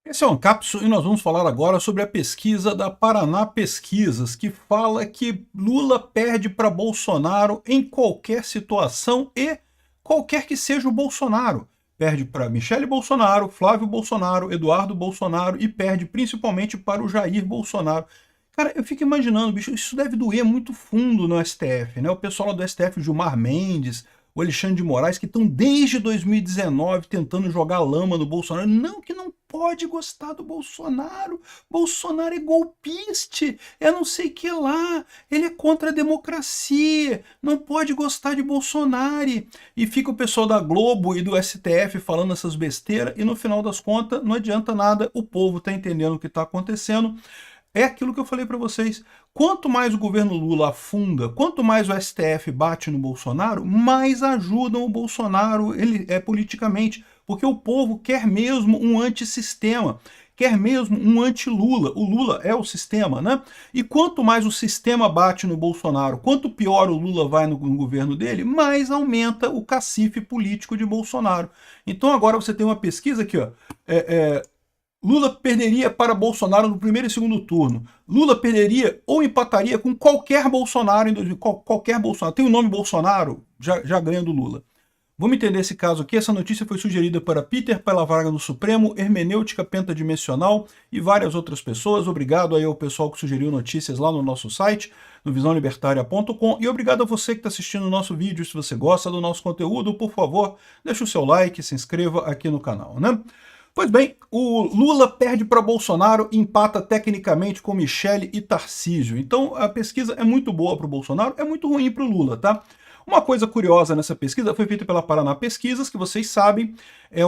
Esse é o Ancapso e nós vamos falar agora sobre a pesquisa da Paraná Pesquisas, que fala que Lula perde para Bolsonaro em qualquer situação e qualquer que seja o Bolsonaro. Perde para Michele Bolsonaro, Flávio Bolsonaro, Eduardo Bolsonaro e perde principalmente para o Jair Bolsonaro. Cara, eu fico imaginando, bicho, isso deve doer muito fundo no STF, né? O pessoal lá do STF, Gilmar Mendes, o Alexandre de Moraes, que estão desde 2019 tentando jogar lama no Bolsonaro. Não, que não pode gostar do Bolsonaro. Bolsonaro é golpista, é não sei o que lá. Ele é contra a democracia. Não pode gostar de Bolsonaro. E fica o pessoal da Globo e do STF falando essas besteiras e no final das contas não adianta nada. O povo está entendendo o que está acontecendo. É aquilo que eu falei para vocês. Quanto mais o governo Lula afunda, quanto mais o STF bate no Bolsonaro, mais ajudam o Bolsonaro politicamente. Porque o povo quer mesmo um antissistema, quer mesmo um anti-Lula. O Lula é o sistema, né? E quanto mais o sistema bate no Bolsonaro, quanto pior o Lula vai no governo dele, mais aumenta o cacife político de Bolsonaro. Então agora você tem uma pesquisa aqui, ó. Lula perderia para Bolsonaro no primeiro e segundo turno. Lula perderia ou empataria com qualquer Bolsonaro, qualquer Bolsonaro. Tem o nome Bolsonaro, já ganha do Lula. Vamos entender esse caso aqui. Essa notícia foi sugerida para Peter pela vaga no Supremo, Hermenêutica Pentadimensional e várias outras pessoas. Obrigado aí ao pessoal que sugeriu notícias lá no nosso site, no visãolibertaria.com. E obrigado a você que está assistindo o nosso vídeo. Se você gosta do nosso conteúdo, por favor, deixe o seu like, se inscreva aqui no canal, né? Pois bem, o Lula perde para Bolsonaro e empata tecnicamente com Michele e Tarcísio. Então a pesquisa é muito boa para o Bolsonaro, é muito ruim para o Lula, tá? Uma coisa curiosa nessa pesquisa foi feita pela Paraná Pesquisas, que vocês sabem, é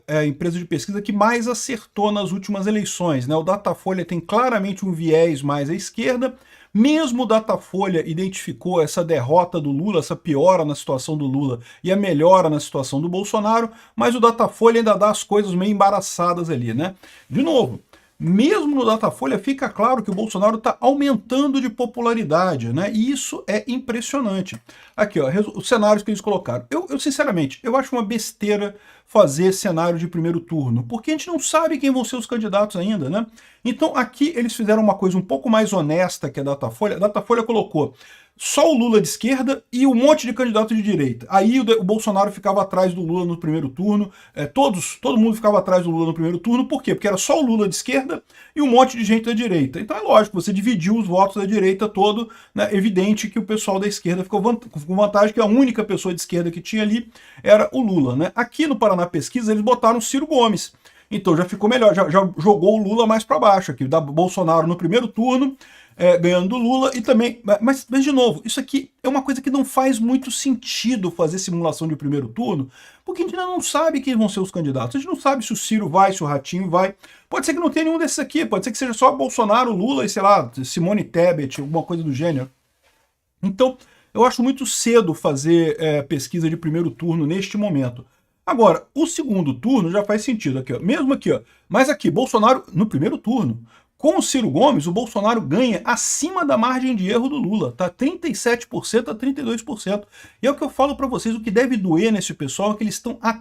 a empresa de pesquisa que mais acertou nas últimas eleições, né? O Datafolha tem claramente um viés mais à esquerda. Mesmo o Datafolha identificou essa derrota do Lula, essa piora na situação do Lula e a melhora na situação do Bolsonaro, mas o Datafolha ainda dá as coisas meio embaraçadas ali, né? De novo, mesmo no Datafolha fica claro que o Bolsonaro está aumentando de popularidade, né? E isso é impressionante. Aqui, ó, os cenários que eles colocaram. Eu sinceramente, eu acho uma besteira fazer cenário de primeiro turno, porque a gente não sabe quem vão ser os candidatos ainda, né? Então aqui eles fizeram uma coisa um pouco mais honesta que a Datafolha. A Datafolha colocou só o Lula de esquerda e um monte de candidato de direita. Aí o Bolsonaro ficava atrás do Lula no primeiro turno, todo mundo ficava atrás do Lula no primeiro turno, por quê? Porque era só o Lula de esquerda e um monte de gente da direita. Então é lógico, você dividiu os votos da direita todo, né? Evidente que o pessoal da esquerda ficou com vantagem, que a única pessoa de esquerda que tinha ali era o Lula, né? Aqui no Paraná Pesquisa eles botaram o Ciro Gomes. Então já ficou melhor, já jogou o Lula mais para baixo aqui, da Bolsonaro no primeiro turno, ganhando o Lula e também... Mas, de novo, isso aqui é uma coisa que não faz muito sentido fazer simulação de primeiro turno, porque a gente ainda não sabe quem vão ser os candidatos. A gente não sabe se o Ciro vai, se o Ratinho vai. Pode ser que não tenha nenhum desses aqui, pode ser que seja só Bolsonaro, Lula e, sei lá, Simone Tebet, alguma coisa do gênero. Então, eu acho muito cedo fazer pesquisa de primeiro turno neste momento. Agora, o segundo turno já faz sentido aqui, ó. Mesmo aqui, ó. Mas aqui, Bolsonaro no primeiro turno. Com o Ciro Gomes, o Bolsonaro ganha acima da margem de erro do Lula, tá? 37% a 32%. E é o que eu falo para vocês, o que deve doer nesse pessoal é que eles estão há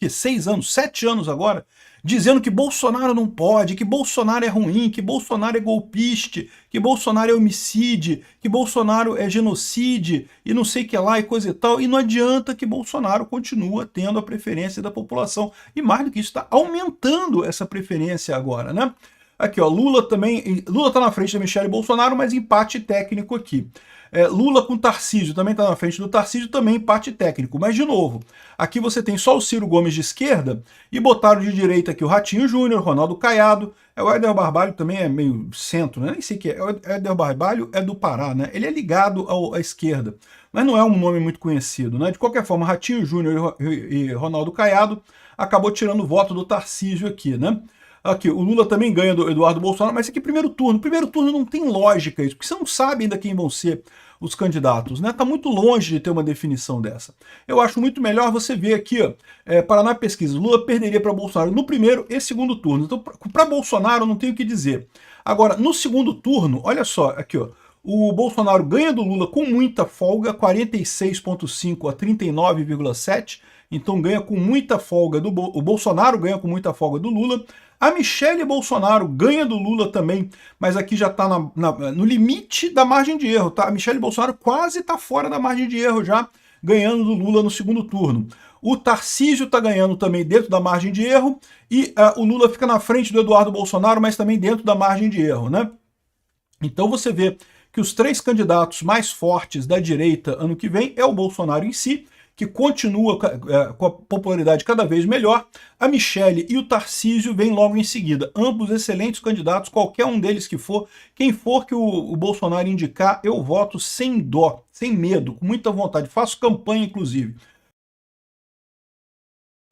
6 anos, 7 anos agora, dizendo que Bolsonaro não pode, que Bolsonaro é ruim, que Bolsonaro é golpista, que Bolsonaro é homicídio, que Bolsonaro é genocídio e não sei o que lá e coisa e tal. E não adianta que Bolsonaro continua tendo a preferência da população. E mais do que isso, está aumentando essa preferência agora, né? Aqui, ó, Lula tá na frente da Michele Bolsonaro, mas empate técnico aqui. Lula com Tarcísio também tá na frente do Tarcísio, também empate técnico. Mas, de novo, aqui você tem só o Ciro Gomes de esquerda e botaram de direita aqui o Ratinho Júnior, Ronaldo Caiado. O Éder Barbalho também é meio centro, né? Nem sei o que é. O Éder Barbalho é do Pará, né? Ele é ligado à esquerda, mas não é um nome muito conhecido, né? De qualquer forma, Ratinho Júnior e Ronaldo Caiado acabou tirando o voto do Tarcísio aqui, né? Aqui, o Lula também ganha do Eduardo Bolsonaro, mas aqui primeiro turno. Primeiro turno não tem lógica isso, porque você não sabe ainda quem vão ser os candidatos, né? Tá muito longe de ter uma definição dessa. Eu acho muito melhor você ver aqui, ó, Paraná Pesquisa, Lula perderia para Bolsonaro no primeiro e segundo turno. Então, para Bolsonaro não tem o que dizer. Agora, no segundo turno, olha só, aqui, ó, o Bolsonaro ganha do Lula com muita folga, 46,5 a 39,7, então ganha com muita folga o Bolsonaro ganha com muita folga do Lula. A Michelle Bolsonaro ganha do Lula também, mas aqui já está no limite da margem de erro, tá? A Michelle Bolsonaro quase está fora da margem de erro já, ganhando do Lula no segundo turno. O Tarcísio está ganhando também dentro da margem de erro, e o Lula fica na frente do Eduardo Bolsonaro, mas também dentro da margem de erro, né? Então você vê que os 3 candidatos mais fortes da direita ano que vem é o Bolsonaro em si, que continua com a popularidade cada vez melhor. A Michelle e o Tarcísio vêm logo em seguida. Ambos excelentes candidatos, qualquer um deles que for. Quem for que o Bolsonaro indicar, eu voto sem dó, sem medo, com muita vontade. Faço campanha, inclusive.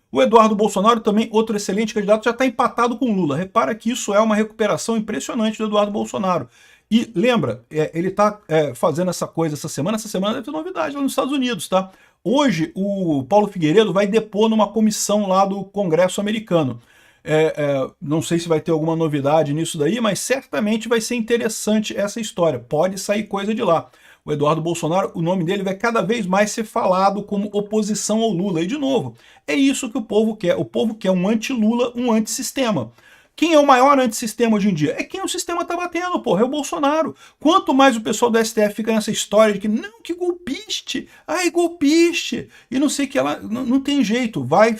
O Eduardo Bolsonaro também, outro excelente candidato, já está empatado com o Lula. Repara que isso é uma recuperação impressionante do Eduardo Bolsonaro. E lembra, ele está fazendo essa coisa essa semana deve ter novidade lá nos Estados Unidos, tá? Hoje o Paulo Figueiredo vai depor numa comissão lá do Congresso americano. Não sei se vai ter alguma novidade nisso daí, mas certamente vai ser interessante essa história. Pode sair coisa de lá. O Eduardo Bolsonaro, o nome dele vai cada vez mais ser falado como oposição ao Lula. E, de novo, é isso que o povo quer. O povo quer um anti-Lula, um antissistema. Quem é o maior antissistema hoje em dia? É quem o sistema tá batendo, porra, é o Bolsonaro. Quanto mais o pessoal do STF fica nessa história de que, não, que golpiste, ai, golpiste, e não sei que ela, não tem jeito, vai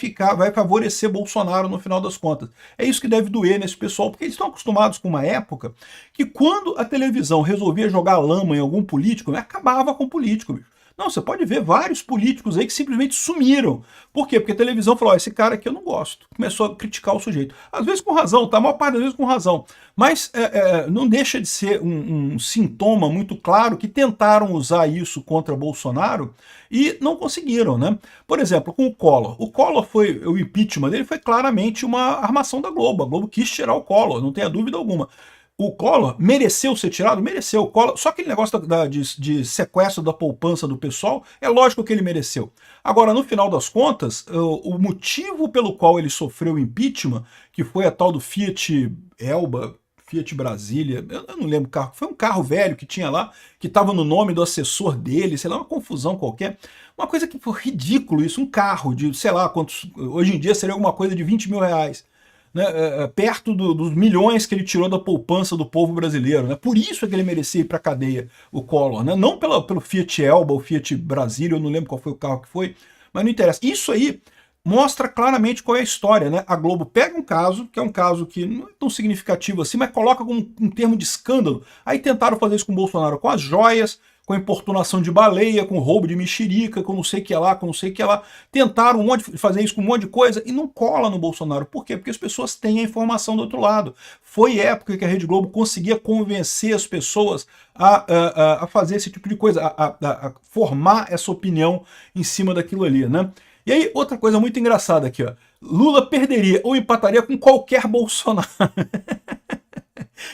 favorecer Bolsonaro no final das contas. É isso que deve doer nesse pessoal, porque eles estão acostumados com uma época que quando a televisão resolvia jogar lama em algum político, acabava com o político, bicho. Não, você pode ver vários políticos aí que simplesmente sumiram. Por quê? Porque a televisão falou, esse cara aqui eu não gosto. Começou a criticar o sujeito. Às vezes com razão, tá? A maior parte das vezes com razão. Mas não deixa de ser um sintoma muito claro que tentaram usar isso contra Bolsonaro e não conseguiram, né? Por exemplo, com o Collor. O impeachment dele foi claramente uma armação da Globo. A Globo quis tirar o Collor, não tenha dúvida alguma. O Collor mereceu ser tirado? Mereceu. O Collor, só aquele negócio de sequestro da poupança do pessoal, é lógico que ele mereceu. Agora, no final das contas, o motivo pelo qual ele sofreu impeachment, que foi a tal do Fiat Elba, Fiat Brasília, eu não lembro o carro, foi um carro velho que tinha lá, que estava no nome do assessor dele, sei lá, uma confusão qualquer. Uma coisa que foi ridículo isso, um carro de, sei lá, quantos, hoje em dia seria alguma coisa de 20 mil reais. Né, perto dos milhões que ele tirou da poupança do povo brasileiro. Né? Por isso é que ele merecia ir para a cadeia, o Collor. Né? Não pelo Fiat Elba, o Fiat Brasília, eu não lembro qual foi o carro que foi, mas não interessa. Isso aí mostra claramente qual é a história. Né? A Globo pega um caso, que é um caso que não é tão significativo assim, mas coloca como um termo de escândalo. Aí tentaram fazer isso com o Bolsonaro, com as joias, com importunação de baleia, com roubo de mexerica, com não sei o que lá, com não sei o que lá. Tentaram fazer isso com um monte de coisa e não cola no Bolsonaro. Por quê? Porque as pessoas têm a informação do outro lado. Foi época que a Rede Globo conseguia convencer as pessoas a fazer esse tipo de coisa, a formar essa opinião em cima daquilo ali, né? E aí, outra coisa muito engraçada aqui, ó. Lula perderia ou empataria com qualquer Bolsonaro.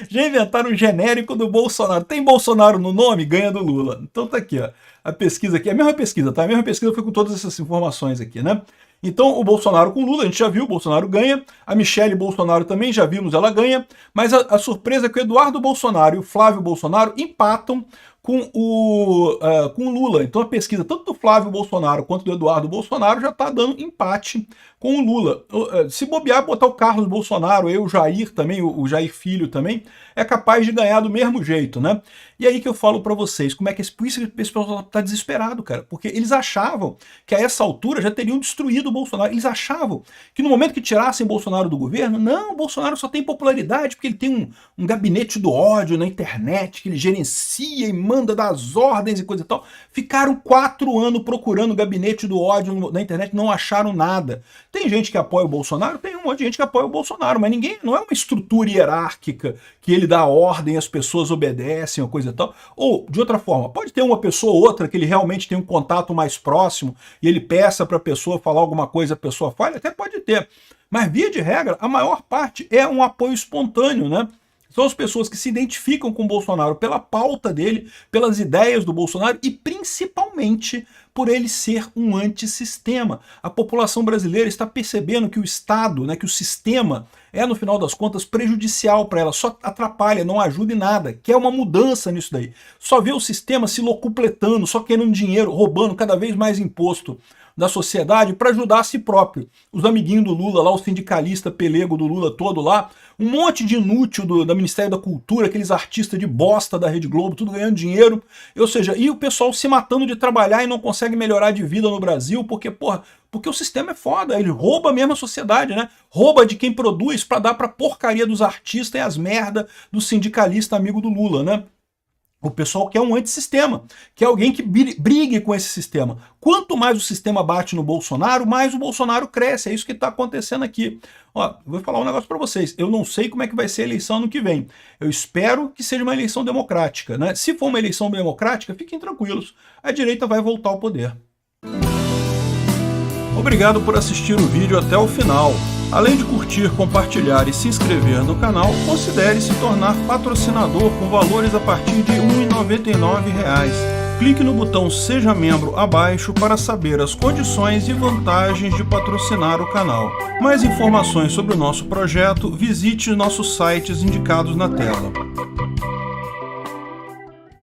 Já inventaram um genérico do Bolsonaro. Tem Bolsonaro no nome, ganha do Lula. Então tá aqui, ó. A pesquisa aqui, a mesma pesquisa, tá? A mesma pesquisa foi com todas essas informações aqui, né? Então o Bolsonaro com Lula, a gente já viu, o Bolsonaro ganha. A Michelle Bolsonaro também, já vimos, ela ganha. Mas a surpresa é que o Eduardo Bolsonaro e o Flávio Bolsonaro empatam com o Lula. Então a pesquisa tanto do Flávio Bolsonaro quanto do Eduardo Bolsonaro já está dando empate com o Lula. Se bobear, botar o Carlos Bolsonaro, o Jair também, o Jair Filho também, é capaz de ganhar do mesmo jeito, né? E aí que eu falo para vocês, como é que por isso esse pessoal tá desesperado, cara, porque eles achavam que a essa altura já teriam destruído o Bolsonaro. Eles achavam que no momento que tirassem Bolsonaro do governo, não, o Bolsonaro só tem popularidade porque ele tem um gabinete do ódio na internet, que ele gerencia e manda dar as ordens e coisa e tal. Ficaram 4 anos procurando o gabinete do ódio na internet, não acharam nada. Tem gente que apoia o Bolsonaro, tem um monte de gente que apoia o Bolsonaro, mas ninguém, não é uma estrutura hierárquica que ele dá ordem, as pessoas obedecem, ou coisa e tal. Ou, de outra forma, pode ter uma pessoa ou outra que ele realmente tem um contato mais próximo e ele peça para a pessoa falar alguma coisa, a pessoa fala, até pode ter. Mas, via de regra, a maior parte é um apoio espontâneo, né? São as pessoas que se identificam com o Bolsonaro pela pauta dele, pelas ideias do Bolsonaro e principalmente por ele ser um antissistema. A população brasileira está percebendo que o Estado, né, que o sistema é, no final das contas, prejudicial para ela, só atrapalha, não ajuda em nada, quer uma mudança nisso daí. Só vê o sistema se locupletando, só querendo dinheiro, roubando cada vez mais imposto da sociedade para ajudar a si próprio. Os amiguinhos do Lula lá, o sindicalista pelego do Lula todo lá, um monte de inútil do Ministério da Cultura, aqueles artistas de bosta da Rede Globo, tudo ganhando dinheiro, ou seja, e o pessoal se matando de trabalhar e não consegue melhorar de vida no Brasil, porque, porra, porque o sistema é foda, ele rouba mesmo a sociedade, né? Rouba de quem produz para dar pra porcaria dos artistas e as merda do sindicalista amigo do Lula, né? O pessoal quer um antissistema, quer alguém que brigue com esse sistema. Quanto mais o sistema bate no Bolsonaro, mais o Bolsonaro cresce. É isso que está acontecendo aqui. Ó, vou falar um negócio para vocês. Eu não sei como é que vai ser a eleição ano que vem. Eu espero que seja uma eleição democrática, né? Se for uma eleição democrática, fiquem tranquilos. A direita vai voltar ao poder. Obrigado por assistir o vídeo até o final. Além de curtir, compartilhar e se inscrever no canal, considere se tornar patrocinador com valores a partir de R$ 1,99. Clique no botão Seja Membro abaixo para saber as condições e vantagens de patrocinar o canal. Mais informações sobre o nosso projeto, visite nossos sites indicados na tela.